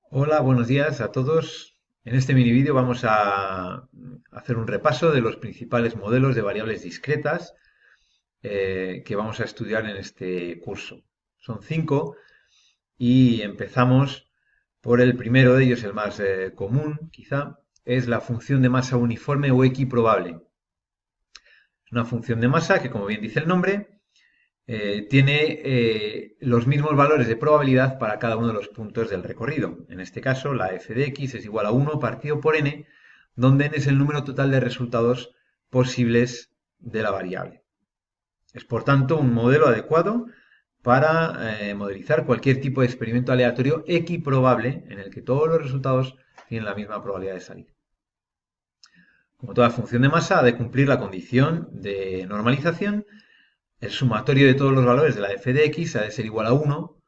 Hola, buenos días a todos. En este mini vídeo vamos a hacer un repaso de los principales modelos de variables discretas que vamos a estudiar en este curso. Son 5 y empezamos por el primero de ellos, el más común, quizá, es la función de masa uniforme o equiprobable. Es una función de masa que, como bien dice el nombre, tiene los mismos valores de probabilidad para cada uno de los puntos del recorrido. En este caso, la f de x es igual a 1 partido por n, donde n es el número total de resultados posibles de la variable. Es, por tanto, un modelo adecuado para modelizar cualquier tipo de experimento aleatorio equiprobable en el que todos los resultados tienen la misma probabilidad de salir. Como toda función de masa, ha de cumplir la condición de normalización. El sumatorio de todos los valores de la f de x ha de ser igual a 1.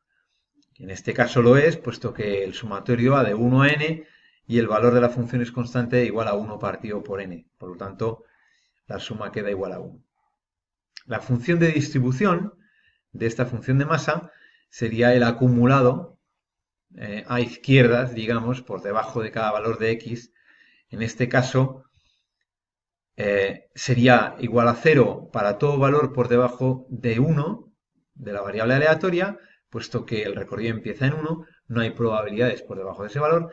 En este caso lo es, puesto que el sumatorio va de 1 a n y el valor de la función es constante igual a 1 partido por n. Por lo tanto, la suma queda igual a 1. La función de distribución de esta función de masa sería el acumulado a izquierdas, digamos, por debajo de cada valor de x. En este caso, sería igual a 0 para todo valor por debajo de 1 de la variable aleatoria, puesto que el recorrido empieza en 1, no hay probabilidades por debajo de ese valor.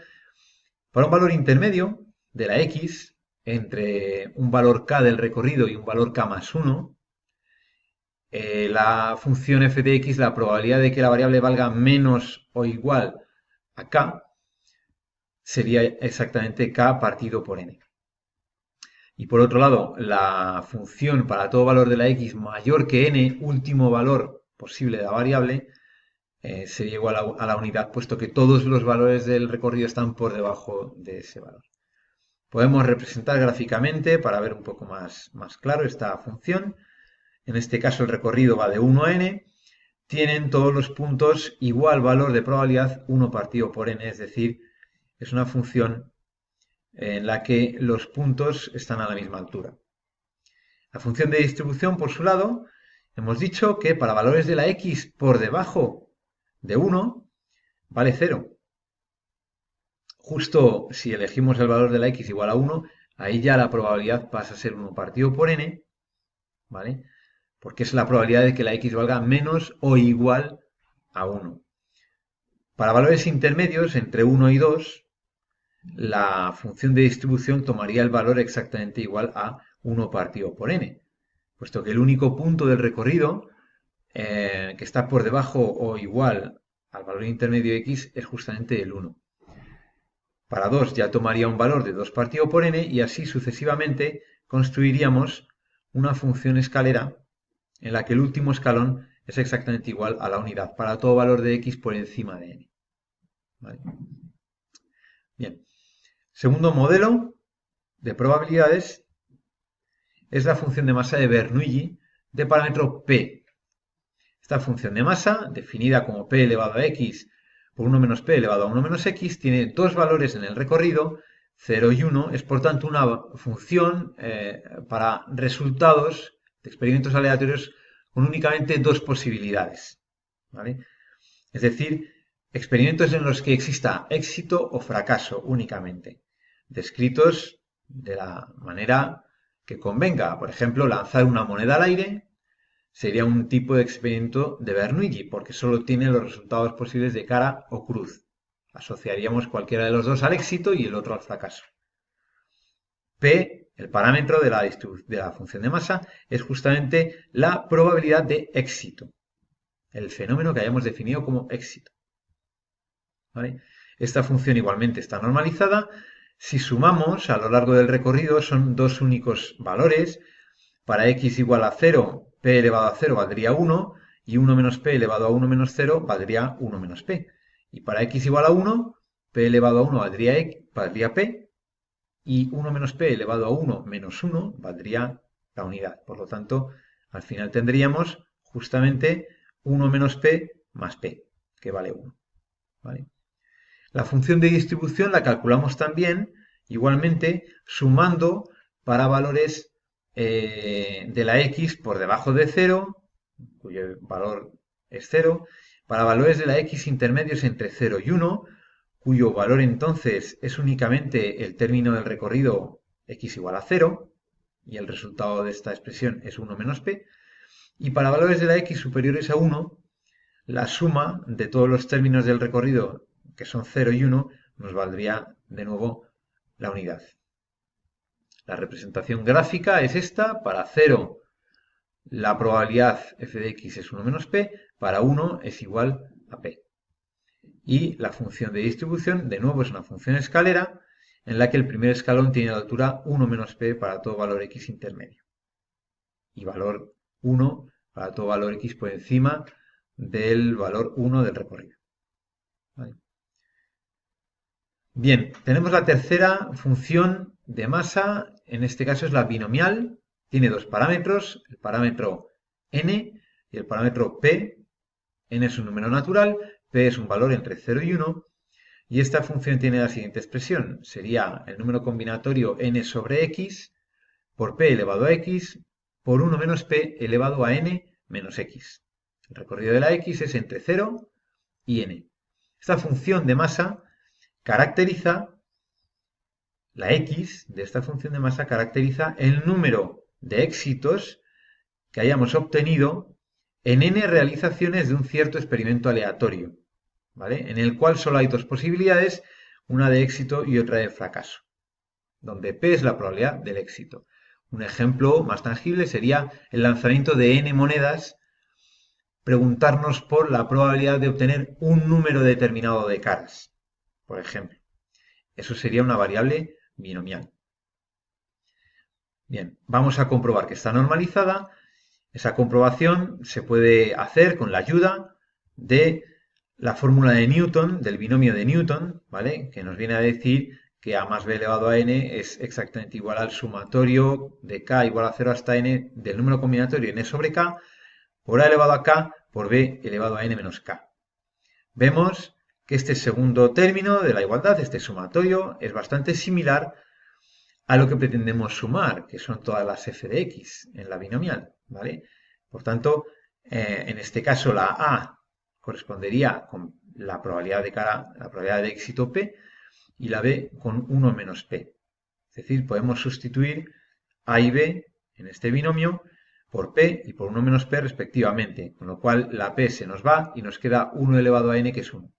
Para un valor intermedio de la x, entre un valor k del recorrido y un valor k más 1, la función f de x, la probabilidad de que la variable valga menos o igual a k, sería exactamente k partido por n. Y por otro lado, la función para todo valor de la x mayor que n, último valor posible de la variable, sería igual a la unidad, puesto que todos los valores del recorrido están por debajo de ese valor. Podemos representar gráficamente para ver un poco más claro esta función. En este caso el recorrido va de 1 a n. Tienen todos los puntos igual valor de probabilidad 1 partido por n, es decir, es una función en la que los puntos están a la misma altura. La función de distribución, por su lado, hemos dicho que para valores de la x por debajo de 1 vale 0. Justo si elegimos el valor de la x igual a 1, ahí ya la probabilidad pasa a ser 1 partido por n, ¿vale? Porque es la probabilidad de que la x valga menos o igual a 1. Para valores intermedios, entre 1 y 2, la función de distribución tomaría el valor exactamente igual a 1 partido por n, puesto que el único punto del recorrido que está por debajo o igual al valor intermedio x es justamente el 1. Para 2 ya tomaría un valor de 2 partido por n y así sucesivamente construiríamos una función escalera en la que el último escalón es exactamente igual a la unidad para todo valor de x por encima de n. ¿Vale? Bien. Segundo modelo de probabilidades es la función de masa de Bernoulli de parámetro p. Esta función de masa, definida como p elevado a x por 1 menos p elevado a 1 menos x, tiene dos valores en el recorrido, 0 y 1. Es por tanto una función para resultados de experimentos aleatorios con únicamente dos posibilidades. ¿Vale? Es decir, experimentos en los que exista éxito o fracaso únicamente, descritos de la manera que convenga. Por ejemplo, lanzar una moneda al aire sería un tipo de experimento de Bernoulli, porque solo tiene los resultados posibles de cara o cruz. Asociaríamos cualquiera de los dos al éxito y el otro al fracaso. P, el parámetro de la función de masa, es justamente la probabilidad de éxito, el fenómeno que hayamos definido como éxito. ¿Vale? Esta función igualmente está normalizada. Si sumamos a lo largo del recorrido son dos únicos valores. Para x igual a 0, p elevado a 0 valdría 1 y 1 menos p elevado a 1 menos 0 valdría 1 menos p. Y para x igual a 1, p elevado a 1 valdría p y 1 menos p elevado a 1 menos 1 valdría la unidad. Por lo tanto, al final tendríamos justamente 1 menos p más p, que vale 1. ¿Vale? La función de distribución la calculamos también, igualmente, sumando para valores de la x por debajo de 0, cuyo valor es 0, para valores de la x intermedios entre 0 y 1, cuyo valor entonces es únicamente el término del recorrido x igual a 0, y el resultado de esta expresión es 1 menos p, y para valores de la x superiores a 1, la suma de todos los términos del recorrido, que son 0 y 1, nos valdría de nuevo la unidad. La representación gráfica es esta: para 0 la probabilidad f de x es 1 menos p, para 1 es igual a p. Y la función de distribución, de nuevo, es una función escalera en la que el primer escalón tiene la altura 1 menos p para todo valor x intermedio. Y valor 1 para todo valor x por encima del valor 1 del recorrido. ¿Vale? Bien, tenemos la tercera función de masa, en este caso es la binomial. Tiene dos parámetros, el parámetro n y el parámetro p. N es un número natural, p es un valor entre 0 y 1, y esta función tiene la siguiente expresión: sería el número combinatorio n sobre x por p elevado a x por 1 menos p elevado a n menos x. El recorrido de la x es entre 0 y n. Esta función de masa caracteriza, la x de esta función de masa caracteriza el número de éxitos que hayamos obtenido en n realizaciones de un cierto experimento aleatorio, ¿vale? En el cual solo hay dos posibilidades, una de éxito y otra de fracaso, donde p es la probabilidad del éxito. Un ejemplo más tangible sería el lanzamiento de n monedas, preguntarnos por la probabilidad de obtener un número determinado de caras, por ejemplo. Eso sería una variable binomial. Bien, vamos a comprobar que está normalizada. Esa comprobación se puede hacer con la ayuda de la fórmula de Newton, del binomio de Newton, ¿vale? Que nos viene a decir que a más b elevado a n es exactamente igual al sumatorio de k igual a 0 hasta n del número combinatorio n sobre k por a elevado a k por b elevado a n menos k. Vemos que este segundo término de la igualdad, este sumatorio, es bastante similar a lo que pretendemos sumar, que son todas las f de x en la binomial, ¿vale? Por tanto, en este caso la a correspondería con la probabilidad de cara, la probabilidad de éxito p, y la b con 1 menos p. Es decir, podemos sustituir a y b en este binomio por p y por 1 menos p respectivamente, con lo cual la p se nos va y nos queda 1 elevado a n, que es 1.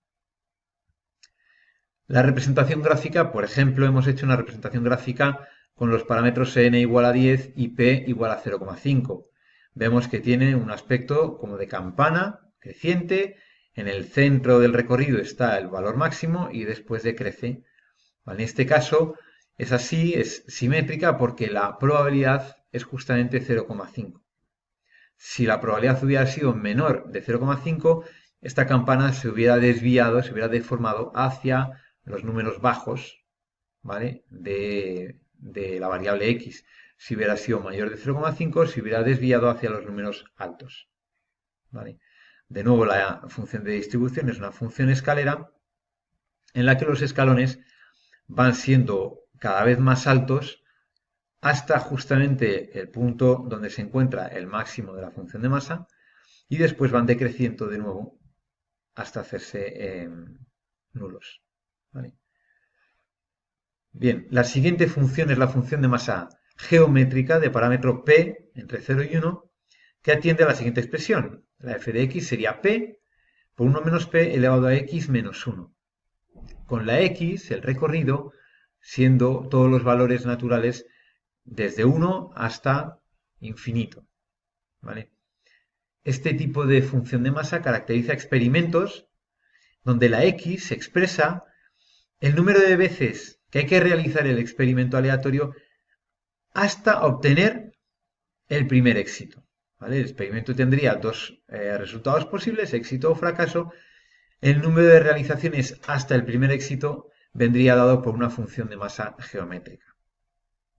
La representación gráfica, por ejemplo, hemos hecho una representación gráfica con los parámetros n igual a 10 y p igual a 0,5. Vemos que tiene un aspecto como de campana creciente. En el centro del recorrido está el valor máximo y después decrece. En este caso es así, es simétrica porque la probabilidad es justamente 0,5. Si la probabilidad hubiera sido menor de 0,5, esta campana se hubiera desviado, se hubiera deformado hacia los números bajos, ¿vale? de la variable x. Si hubiera sido mayor de 0,5, se hubiera desviado hacia los números altos, ¿vale? De nuevo, la función de distribución es una función escalera en la que los escalones van siendo cada vez más altos hasta justamente el punto donde se encuentra el máximo de la función de masa, y después van decreciendo de nuevo hasta hacerse nulos, ¿vale? Bien, la siguiente función es la función de masa geométrica de parámetro p entre 0 y 1, que atiende a la siguiente expresión. La f de x sería p por 1 menos p elevado a x menos 1. Con la x, el recorrido, siendo todos los valores naturales desde 1 hasta infinito, ¿vale? Este tipo de función de masa caracteriza experimentos donde la x se expresa el número de veces que hay que realizar el experimento aleatorio hasta obtener el primer éxito, ¿vale? El experimento tendría dos resultados posibles, éxito o fracaso. El número de realizaciones hasta el primer éxito vendría dado por una función de masa geométrica,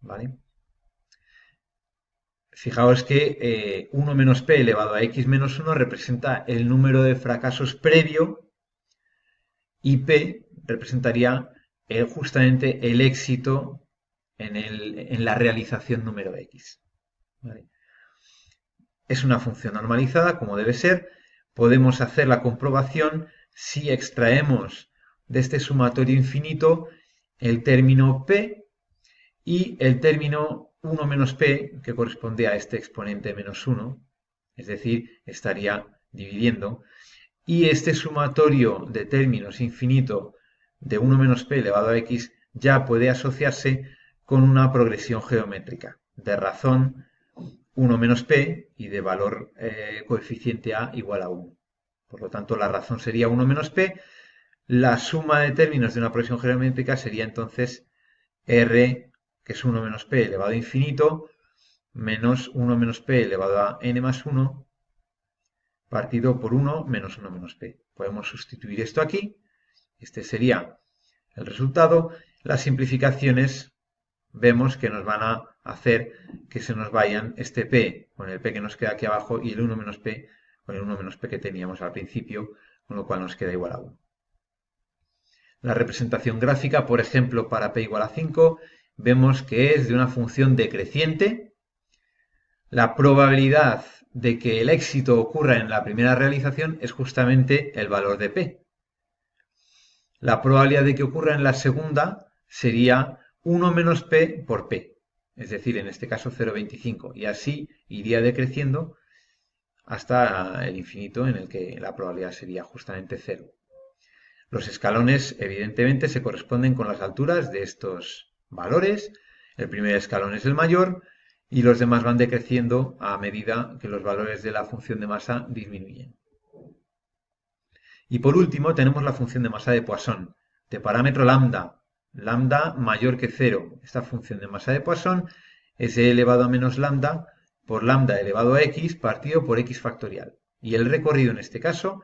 ¿vale? Fijaos que 1 menos p elevado a x menos 1 representa el número de fracasos previo y p representaría justamente el éxito en la realización número x, ¿vale? Es una función normalizada, como debe ser. Podemos hacer la comprobación si extraemos de este sumatorio infinito el término p y el término 1 menos p, que corresponde a este exponente menos 1, es decir, estaría dividiendo, y este sumatorio de términos infinito de 1 menos p elevado a x ya puede asociarse con una progresión geométrica de razón 1 menos p y de valor coeficiente a igual a 1. Por lo tanto, la razón sería 1 menos p. La suma de términos de una progresión geométrica sería entonces r, que es 1 menos p elevado a infinito, menos 1 menos p elevado a n más 1, partido por 1 menos 1 menos p. Podemos sustituir esto aquí. Este sería el resultado. Las simplificaciones vemos que nos van a hacer que se nos vayan este p con el p que nos queda aquí abajo y el 1 menos p con el 1 menos p que teníamos al principio, con lo cual nos queda igual a 1. La representación gráfica, por ejemplo, para p igual a 5, vemos que es de una función decreciente. La probabilidad de que el éxito ocurra en la primera realización es justamente el valor de p. La probabilidad de que ocurra en la segunda sería 1 menos p por p, es decir, en este caso 0,25, y así iría decreciendo hasta el infinito, en el que la probabilidad sería justamente 0. Los escalones, evidentemente, se corresponden con las alturas de estos valores. El primer escalón es el mayor y los demás van decreciendo a medida que los valores de la función de masa disminuyen. Y por último tenemos la función de masa de Poisson, de parámetro lambda, lambda mayor que 0. Esta función de masa de Poisson es e elevado a menos lambda por lambda elevado a x partido por x factorial. Y el recorrido en este caso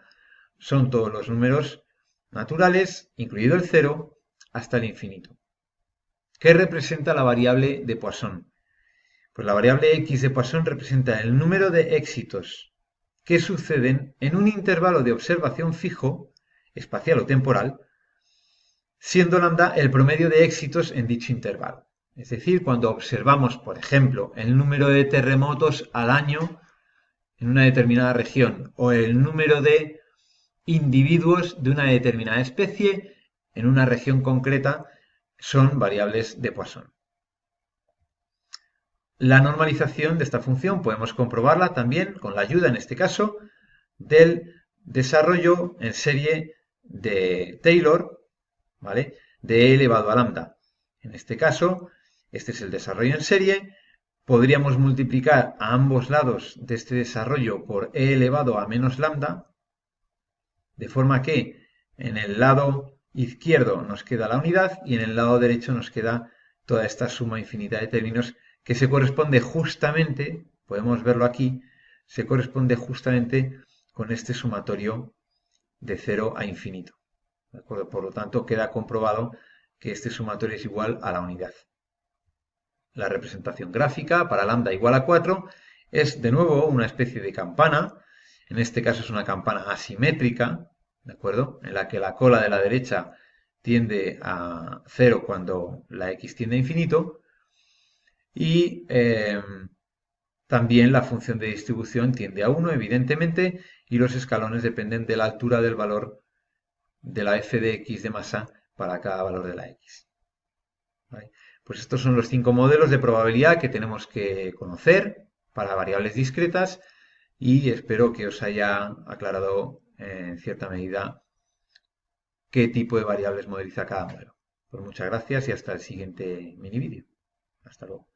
son todos los números naturales, incluido el 0, hasta el infinito. ¿Qué representa la variable de Poisson? Pues la variable x de Poisson representa el número de éxitos que suceden en un intervalo de observación fijo, espacial o temporal, siendo lambda el promedio de éxitos en dicho intervalo. Es decir, cuando observamos, por ejemplo, el número de terremotos al año en una determinada región o el número de individuos de una determinada especie en una región concreta, son variables de Poisson. La normalización de esta función podemos comprobarla también con la ayuda, en este caso, del desarrollo en serie de Taylor, ¿vale? De e elevado a lambda. En este caso, este es el desarrollo en serie. Podríamos multiplicar a ambos lados de este desarrollo por e elevado a menos lambda, de forma que en el lado izquierdo nos queda la unidad y en el lado derecho nos queda toda esta suma infinita de términos que se corresponde justamente, podemos verlo aquí, se corresponde justamente con este sumatorio de 0 a infinito. ¿De acuerdo? Por lo tanto, queda comprobado que este sumatorio es igual a la unidad. La representación gráfica para lambda igual a 4 es de nuevo una especie de campana. En este caso es una campana asimétrica, ¿de acuerdo? En la que la cola de la derecha tiende a 0 cuando la x tiende a infinito. Y también la función de distribución tiende a 1, evidentemente, y los escalones dependen de la altura del valor de la f de x de masa para cada valor de la x. ¿Vale? Pues estos son los 5 modelos de probabilidad que tenemos que conocer para variables discretas y espero que os haya aclarado en cierta medida qué tipo de variables modeliza cada modelo. Pues muchas gracias y hasta el siguiente mini vídeo. Hasta luego.